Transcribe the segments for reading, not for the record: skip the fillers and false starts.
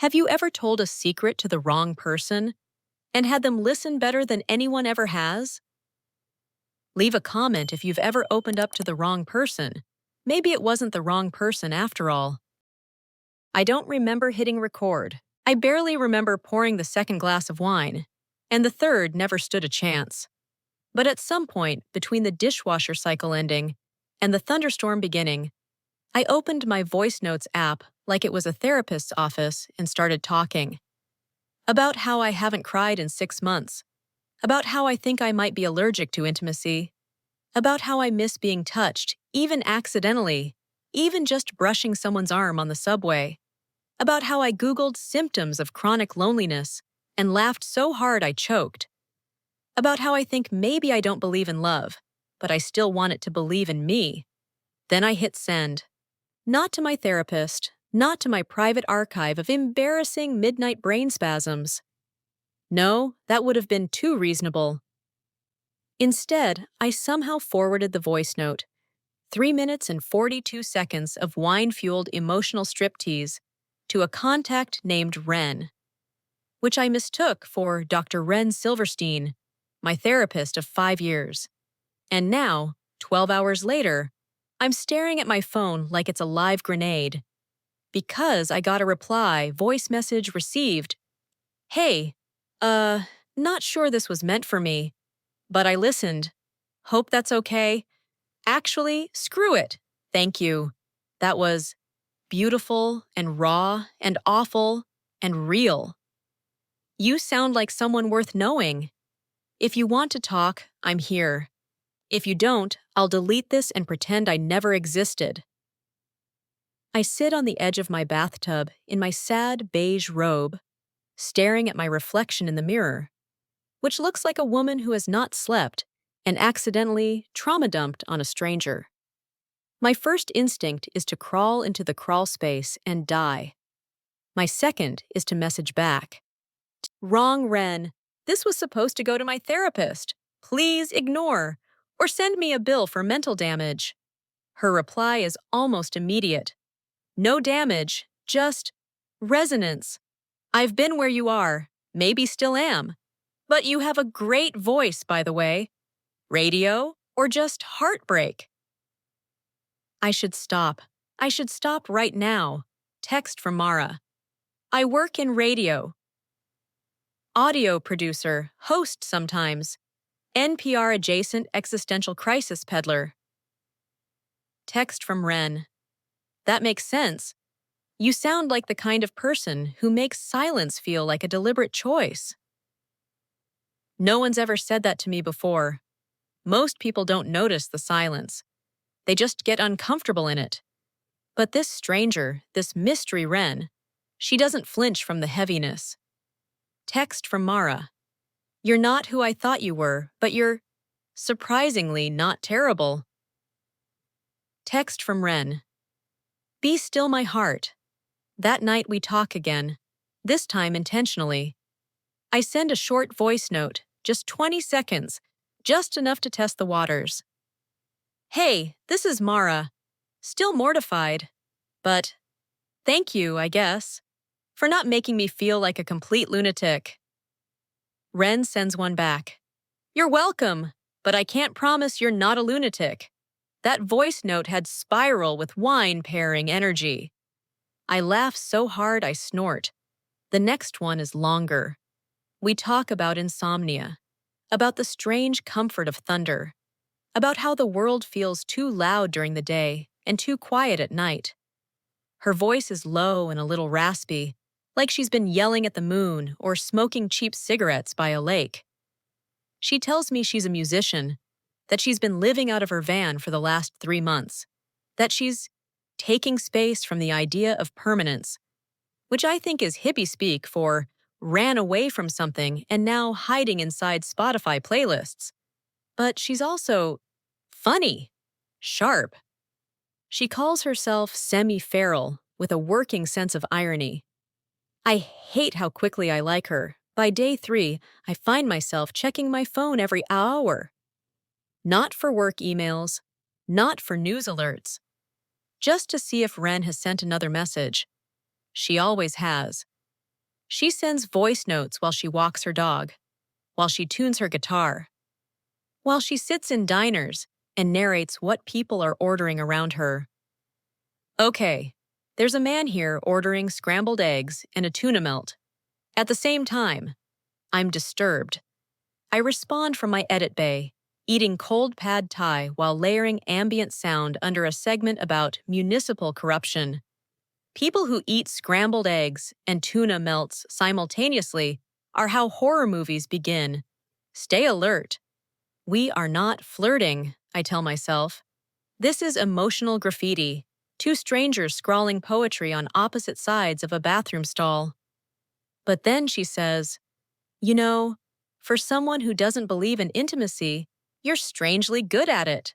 Have you ever told a secret to the wrong person and had them listen better than anyone ever has? Leave a comment if you've ever opened up to the wrong person. Maybe it wasn't the wrong person after all. I don't remember hitting record. I barely remember pouring the second glass of wine, and the third never stood a chance. But at some point, between the dishwasher cycle ending and the thunderstorm beginning, I opened my voice notes app like it was a therapist's office and started talking. About how I haven't cried in 6 months. About how I think I might be allergic to intimacy. About how I miss being touched, even accidentally, even just brushing someone's arm on the subway. About how I Googled symptoms of chronic loneliness and laughed so hard I choked. About how I think maybe I don't believe in love, but I still want it to believe in me. Then I hit send. Not to my therapist, not to my private archive of embarrassing midnight brain spasms. No, that would have been too reasonable. Instead, I somehow forwarded the voice note. 3 minutes and 42 seconds of wine-fueled emotional striptease to a contact named Ren, which I mistook for Dr. Ren Silverstein, my therapist of 5 years. And now, 12 hours later, I'm staring at my phone like it's a live grenade. Because I got a reply, voice message received. Hey, not sure this was meant for me, but I listened. Hope that's okay. Actually, screw it. Thank you. That was beautiful and raw and awful and real. You sound like someone worth knowing. If you want to talk, I'm here. If you don't, I'll delete this and pretend I never existed. I sit on the edge of my bathtub in my sad beige robe, staring at my reflection in the mirror, which looks like a woman who has not slept and accidentally trauma dumped on a stranger. My first instinct is to crawl into the crawl space and die. My second is to message back. Wrong, Ren. This was supposed to go to my therapist. Please ignore, or send me a bill for mental damage. Her reply is almost immediate. No damage, just resonance. I've been where you are, maybe still am. But you have a great voice, by the way. Radio or just heartbreak? I should stop. I should stop right now. Text from Mara. I work in radio. Audio producer, host sometimes. NPR-adjacent existential crisis peddler. Text from Ren. That makes sense. You sound like the kind of person who makes silence feel like a deliberate choice. No one's ever said that to me before. Most people don't notice the silence. They just get uncomfortable in it. But this stranger, this mystery Ren, she doesn't flinch from the heaviness. Text from Mara. You're not who I thought you were, but you're surprisingly not terrible. Text from Ren. Be still my heart. That night we talk again, this time intentionally. I send a short voice note, just 20 seconds, just enough to test the waters. Hey, this is Mara. Still mortified. But thank you, I guess, for not making me feel like a complete lunatic. Ren sends one back. You're welcome, but I can't promise you're not a lunatic. That voice note had spiral with wine pairing energy. I laugh so hard I snort. The next one is longer. We talk about insomnia, about the strange comfort of thunder, about how the world feels too loud during the day and too quiet at night. Her voice is low and a little raspy, like she's been yelling at the moon or smoking cheap cigarettes by a lake. She tells me she's a musician, that she's been living out of her van for the last 3 months, that she's taking space from the idea of permanence, which I think is hippie speak for ran away from something and now hiding inside Spotify playlists. But she's also funny, sharp. She calls herself semi-feral with a working sense of irony. I hate how quickly I like her. By day 3, I find myself checking my phone every hour. Not for work emails, not for news alerts, just to see if Ren has sent another message. She always has. She sends voice notes while she walks her dog, while she tunes her guitar, while she sits in diners and narrates what people are ordering around her. Okay, there's a man here ordering scrambled eggs and a tuna melt. At the same time, I'm disturbed. I respond from my edit bay, eating cold pad thai while layering ambient sound under a segment about municipal corruption. People who eat scrambled eggs and tuna melts simultaneously are how horror movies begin. Stay alert. We are not flirting, I tell myself. This is emotional graffiti, two strangers scrawling poetry on opposite sides of a bathroom stall. But then she says, "You know, for someone who doesn't believe in intimacy, you're strangely good at it."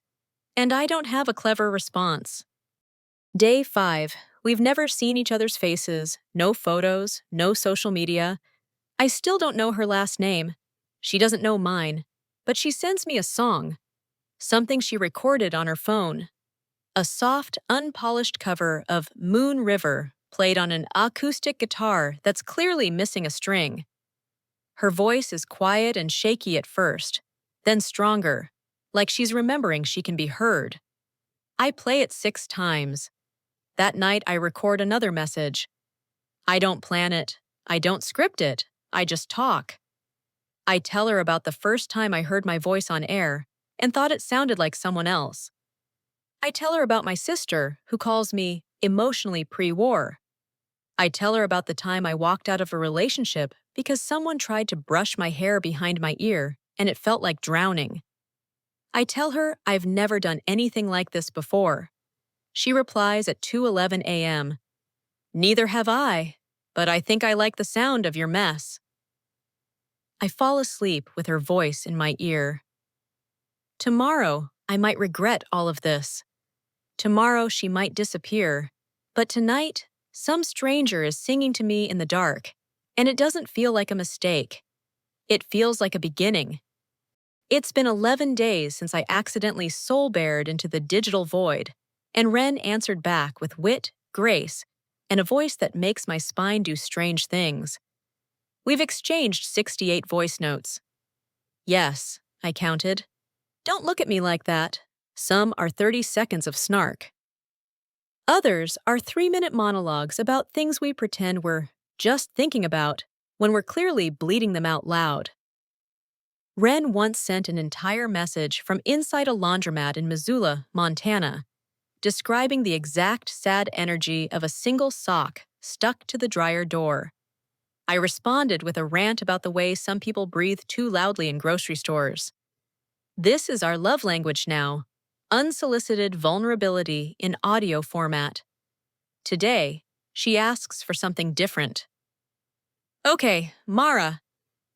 And I don't have a clever response. Day 5. We've never seen each other's faces, no photos, no social media. I still don't know her last name. She doesn't know mine, but she sends me a song, something she recorded on her phone. A soft, unpolished cover of Moon River played on an acoustic guitar that's clearly missing a string. Her voice is quiet and shaky at first, then stronger, like she's remembering she can be heard. I play it 6 times. That night, I record another message. I don't plan it. I don't script it. I just talk. I tell her about the first time I heard my voice on air and thought it sounded like someone else. I tell her about my sister, who calls me emotionally pre-war. I tell her about the time I walked out of a relationship because someone tried to brush my hair behind my ear and it felt like drowning. I tell her I've never done anything like this before. She replies at 2:11 a.m. "Neither have I, but I think I like the sound of your mess." I fall asleep with her voice in my ear. Tomorrow, I might regret all of this. Tomorrow, she might disappear. But tonight, some stranger is singing to me in the dark, and it doesn't feel like a mistake. It feels like a beginning. It's been 11 days since I accidentally soul-bared into the digital void, and Ren answered back with wit, grace, and a voice that makes my spine do strange things. We've exchanged 68 voice notes. Yes, I counted. Don't look at me like that. Some are 30 seconds of snark. Others are 3-minute monologues about things we pretend we're just thinking about when we're clearly bleeding them out loud. Ren once sent an entire message from inside a laundromat in Missoula, Montana, describing the exact sad energy of a single sock stuck to the dryer door. I responded with a rant about the way some people breathe too loudly in grocery stores. This is our love language now, unsolicited vulnerability in audio format. Today, she asks for something different. Okay, Mara,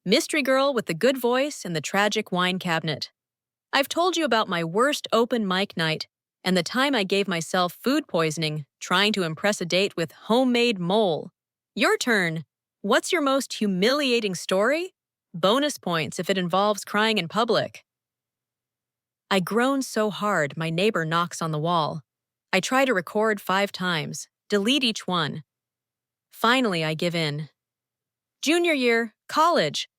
mystery girl with the good voice and the tragic wine cabinet. I've told you about my worst open mic night and the time I gave myself food poisoning trying to impress a date with homemade mole. Your turn. What's your most humiliating story? Bonus points if it involves crying in public. I groan so hard my neighbor knocks on the wall. I try to record 5 times, delete each one. Finally, I give in. Junior year, college.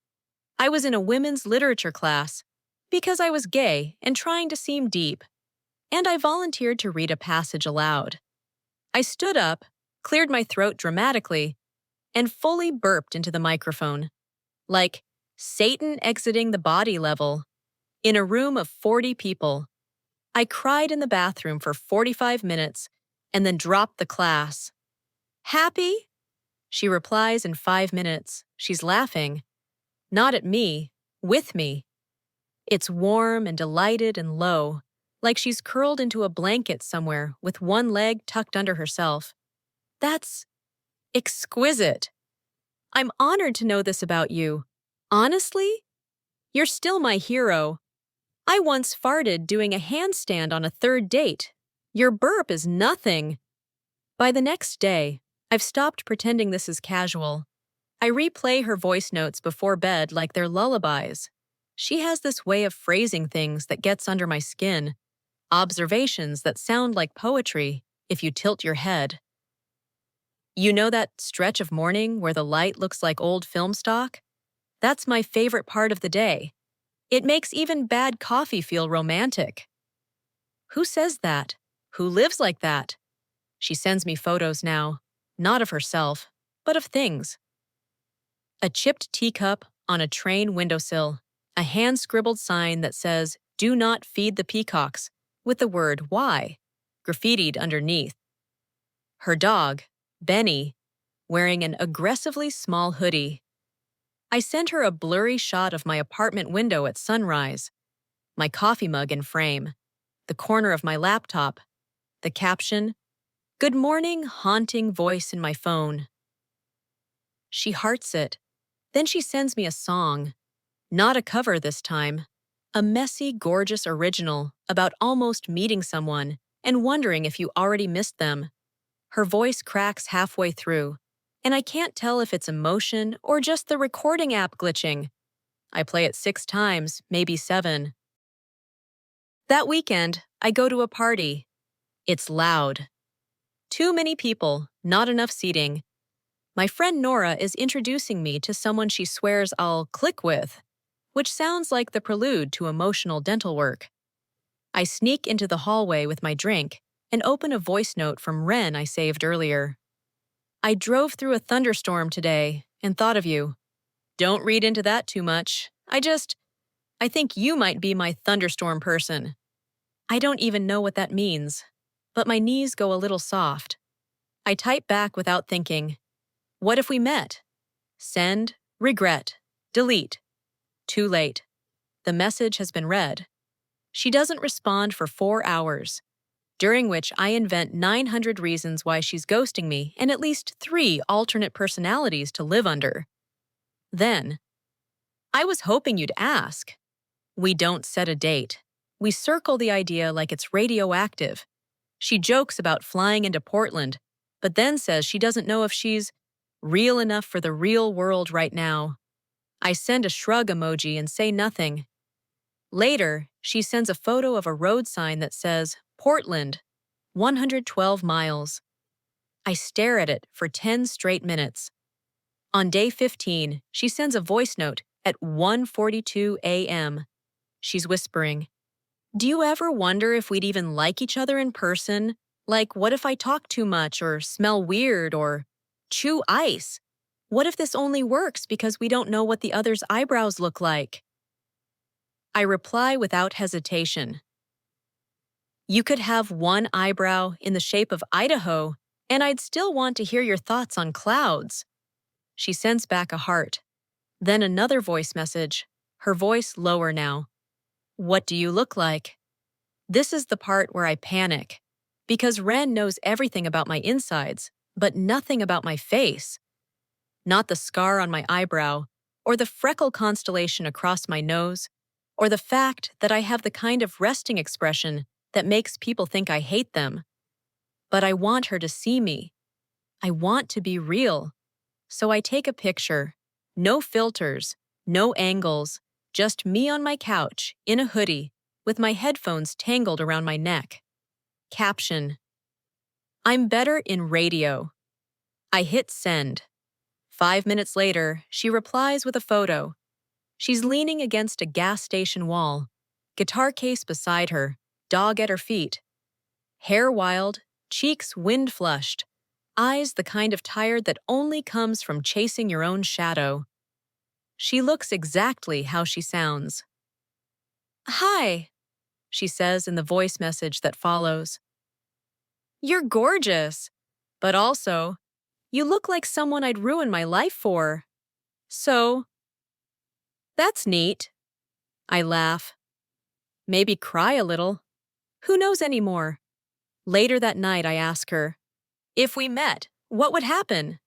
I was in a women's literature class because I was gay and trying to seem deep, and I volunteered to read a passage aloud. I stood up, cleared my throat dramatically, and fully burped into the microphone, like Satan exiting the body level. In a room of 40 people, I cried in the bathroom for 45 minutes and then dropped the class. Happy? She replies in 5 minutes. She's laughing. Not at me, with me. It's warm and delighted and low, like she's curled into a blanket somewhere with one leg tucked under herself. That's exquisite. I'm honored to know this about you. Honestly, you're still my hero. I once farted doing a handstand on a 3rd date. Your burp is nothing. By the next day, I've stopped pretending this is casual. I replay her voice notes before bed like they're lullabies. She has this way of phrasing things that gets under my skin. Observations that sound like poetry if you tilt your head. You know that stretch of morning where the light looks like old film stock? That's my favorite part of the day. It makes even bad coffee feel romantic. Who says that? Who lives like that? She sends me photos now, not of herself, but of things. A chipped teacup on a train windowsill, a hand-scribbled sign that says, "Do not feed the peacocks," with the word "why" graffitied underneath. Her dog, Benny, wearing an aggressively small hoodie. I sent her a blurry shot of my apartment window at sunrise, my coffee mug in frame, the corner of my laptop, the caption, "Good morning, haunting voice in my phone." She hearts it. Then she sends me a song. Not a cover this time. A messy, gorgeous original about almost meeting someone and wondering if you already missed them. Her voice cracks halfway through, and I can't tell if it's emotion or just the recording app glitching. I play it 6 times, maybe 7. That weekend, I go to a party. It's loud. Too many people, not enough seating. My friend Nora is introducing me to someone she swears I'll click with, which sounds like the prelude to emotional dental work. I sneak into the hallway with my drink and open a voice note from Ren I saved earlier. "I drove through a thunderstorm today and thought of you. Don't read into that too much. I think you might be my thunderstorm person." I don't even know what that means, but my knees go a little soft. I type back without thinking. "What if we met?" Send, regret, delete. Too late. The message has been read. She doesn't respond for 4 hours, during which I invent 900 reasons why she's ghosting me and at least 3 alternate personalities to live under. Then, "I was hoping you'd ask." We don't set a date. We circle the idea like it's radioactive. She jokes about flying into Portland, but then says she doesn't know if she's real enough for the real world right now. I send a shrug emoji and say nothing. Later, she sends a photo of a road sign that says, "Portland, 112 miles." I stare at it for 10 straight minutes. On day 15, she sends a voice note at 1:42 a.m. She's whispering, "Do you ever wonder if we'd even like each other in person? Like, what if I talk too much or smell weird or chew ice? What if this only works because we don't know what the other's eyebrows look like?" I reply without hesitation. "You could have one eyebrow in the shape of Idaho, and I'd still want to hear your thoughts on clouds." She sends back a heart. Then another voice message, her voice lower now. "What do you look like?" This is the part where I panic, because Ren knows everything about my insides, but nothing about my face. Not the scar on my eyebrow, or the freckle constellation across my nose, or the fact that I have the kind of resting expression that makes people think I hate them. But I want her to see me. I want to be real. So I take a picture. No filters, no angles, just me on my couch, in a hoodie, with my headphones tangled around my neck. Caption: "I'm better in radio." I hit send. 5 minutes later, she replies with a photo. She's leaning against a gas station wall, guitar case beside her, dog at her feet. Hair wild, cheeks wind-flushed, eyes the kind of tired that only comes from chasing your own shadow. She looks exactly how she sounds. "Hi," she says in the voice message that follows. "You're gorgeous, but also, you look like someone I'd ruin my life for. So, that's neat." I laugh. Maybe cry a little. Who knows anymore? Later that night, I ask her, "If we met, what would happen?"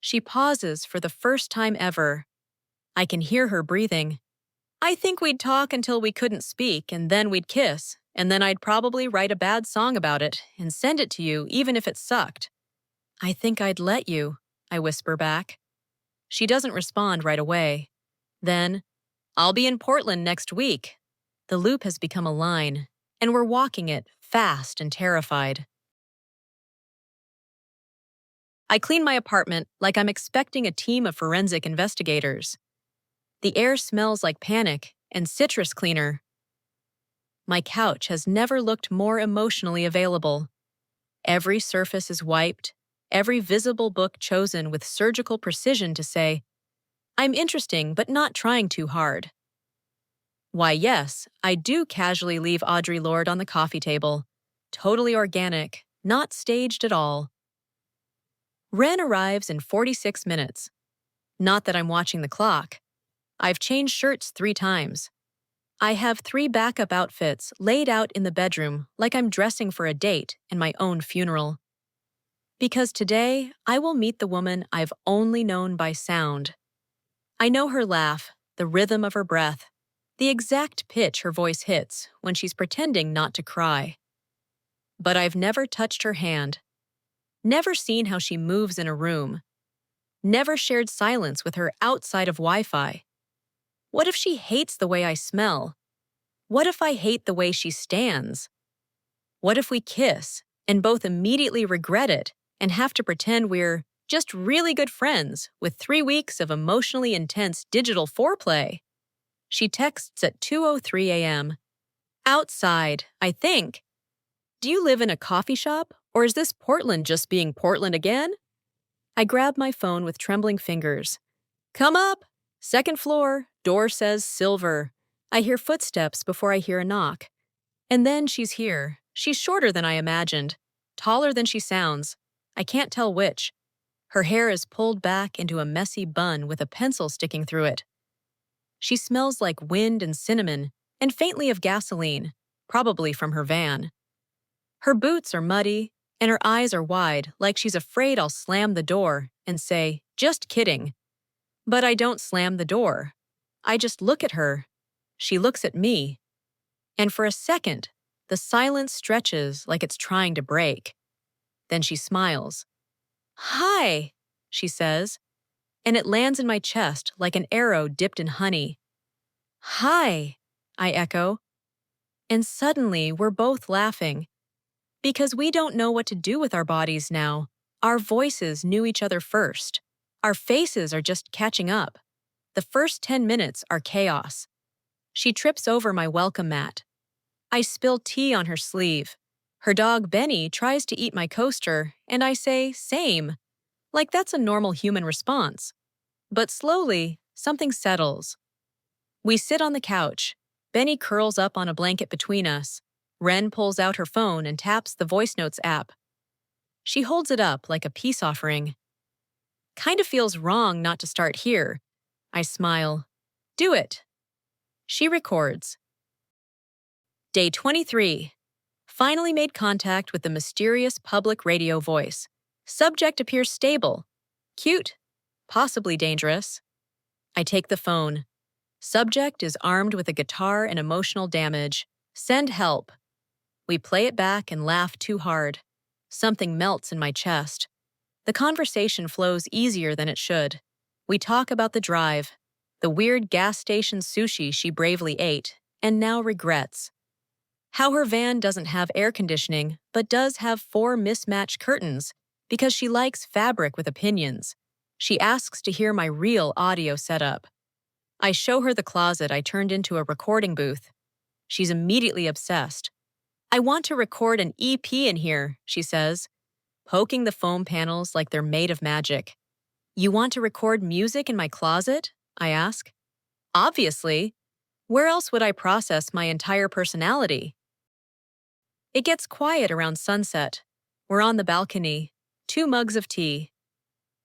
She pauses for the first time ever. I can hear her breathing. "I think we'd talk until we couldn't speak, and then we'd kiss, and then I'd probably write a bad song about it and send it to you even if it sucked." "I think I'd let you," I whisper back. She doesn't respond right away. Then, "I'll be in Portland next week." The loop has become a line, and we're walking it, fast and terrified. I clean my apartment like I'm expecting a team of forensic investigators. The air smells like panic and citrus cleaner. My couch has never looked more emotionally available. Every surface is wiped, every visible book chosen with surgical precision to say, I'm interesting but not trying too hard. Why, yes, I do casually leave Audre Lorde on the coffee table. Totally organic, not staged at all. Ren arrives in 46 minutes. Not that I'm watching the clock. I've changed shirts 3 times. I have 3 backup outfits laid out in the bedroom like I'm dressing for a date and my own funeral. Because today, I will meet the woman I've only known by sound. I know her laugh, the rhythm of her breath, the exact pitch her voice hits when she's pretending not to cry. But I've never touched her hand, never seen how she moves in a room, never shared silence with her outside of Wi-Fi. What if she hates the way I smell? What if I hate the way she stands? What if we kiss and both immediately regret it and have to pretend we're just really good friends with 3 weeks of emotionally intense digital foreplay? She texts at 2:03 a.m. Outside, I think. Do you live in a coffee shop, or is this Portland just being Portland again? I grab my phone with trembling fingers. Come up! 2nd floor, door says silver. I hear footsteps before I hear a knock. And then she's here. She's shorter than I imagined, taller than she sounds. I can't tell which. Her hair is pulled back into a messy bun with a pencil sticking through it. She smells like wind and cinnamon, and faintly of gasoline, probably from her van. Her boots are muddy, and her eyes are wide, like she's afraid I'll slam the door and say, just kidding. But I don't slam the door. I just look at her. She looks at me. And for a second, the silence stretches like it's trying to break. Then she smiles. Hi, she says, and it lands in my chest like an arrow dipped in honey. Hi, I echo. And suddenly we're both laughing. Because we don't know what to do with our bodies now. Our voices knew each other first. Our faces are just catching up. The first 10 minutes are chaos. She trips over my welcome mat. I spill tea on her sleeve. Her dog Benny tries to eat my coaster, and I say, same. Like that's a normal human response. But slowly, something settles. We sit on the couch. Benny curls up on a blanket between us. Ren pulls out her phone and taps the voice notes app. She holds it up like a peace offering. Kind of feels wrong not to start here. I smile. Do it. She records. Day 23. Finally made contact with the mysterious public radio voice. Subject appears stable. Cute. Possibly dangerous. I take the phone. Subject is armed with a guitar and emotional damage. Send help. We play it back and laugh too hard. Something melts in my chest. The conversation flows easier than it should. We talk about the drive, the weird gas station sushi she bravely ate, and now regrets. How her van doesn't have air conditioning, but does have 4 mismatched curtains, because she likes fabric with opinions. She asks to hear my real audio setup. I show her the closet I turned into a recording booth. She's immediately obsessed. I want to record an EP in here, she says, poking the foam panels like they're made of magic. You want to record music in my closet? I ask. Obviously. Where else would I process my entire personality? It gets quiet around sunset. We're on the balcony, 2 mugs of tea.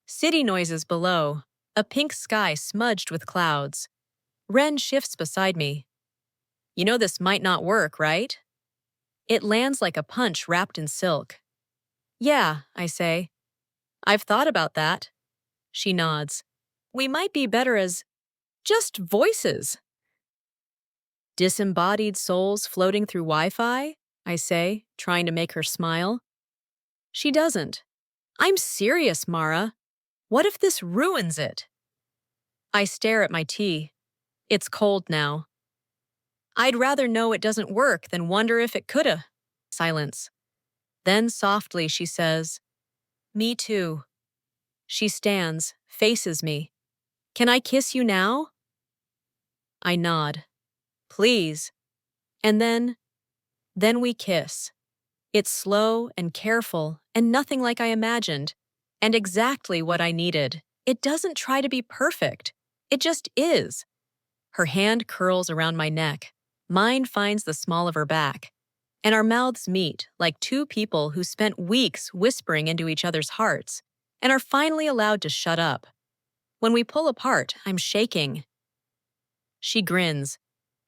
City noises below, a pink sky smudged with clouds. Ren shifts beside me. You know this might not work, right? It lands like a punch wrapped in silk. Yeah, I say. I've thought about that. She nods. We might be better as just voices. Disembodied souls floating through Wi-Fi? I say, trying to make her smile. She doesn't. I'm serious, Mara. What if this ruins it? I stare at my tea. It's cold now. I'd rather know it doesn't work than wonder if it coulda. Silence. Then softly she says, Me too. She stands, faces me. Can I kiss you now? I nod. Please. And then we kiss. It's slow and careful and nothing like I imagined. And exactly what I needed. It doesn't try to be perfect. It just is. Her hand curls around my neck. Mine finds the small of her back. And our mouths meet like two people who spent weeks whispering into each other's hearts and are finally allowed to shut up. When we pull apart, I'm shaking. She grins.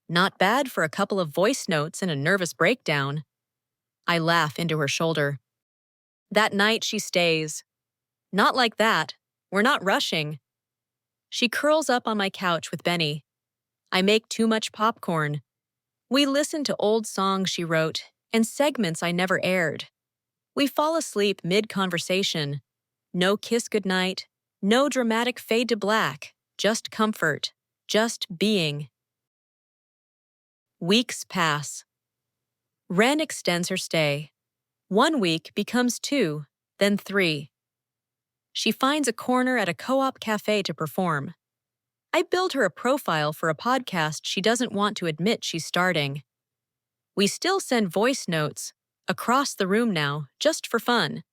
Not bad for a couple of voice notes and a nervous breakdown. I laugh into her shoulder. That night she stays. Not like that. We're not rushing. She curls up on my couch with Benny. I make too much popcorn. We listen to old songs she wrote and segments I never aired. We fall asleep mid-conversation. No kiss goodnight, no dramatic fade to black, just comfort, just being. Weeks pass. Ren extends her stay. 1 week becomes 2, then 3. She finds a corner at a co-op cafe to perform. I build her a profile for a podcast she doesn't want to admit she's starting. We still send voice notes, across the room now, just for fun.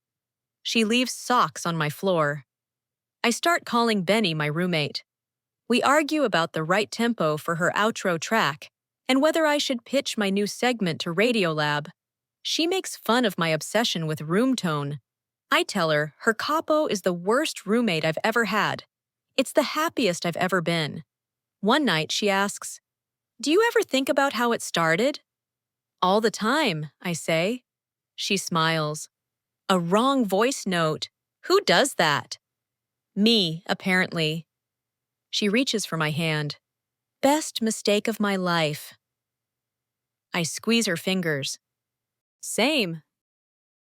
She leaves socks on my floor. I start calling Benny my roommate. We argue about the right tempo for her outro track and whether I should pitch my new segment to Radiolab. She makes fun of my obsession with room tone. I tell her capo is the worst roommate I've ever had. It's the happiest I've ever been. One night she asks, "Do you ever think about how it started?" "All the time," I say. She smiles. A wrong voice note. Who does that? Me, apparently. She reaches for my hand. Best mistake of my life. I squeeze her fingers. Same.